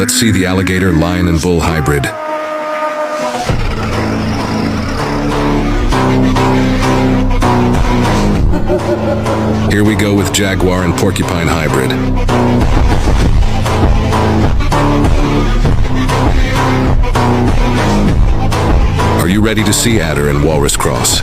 Let's see the alligator, lion, and bull hybrid. Here we go with jaguar and porcupine hybrid. Are you ready to see adder and walrus cross?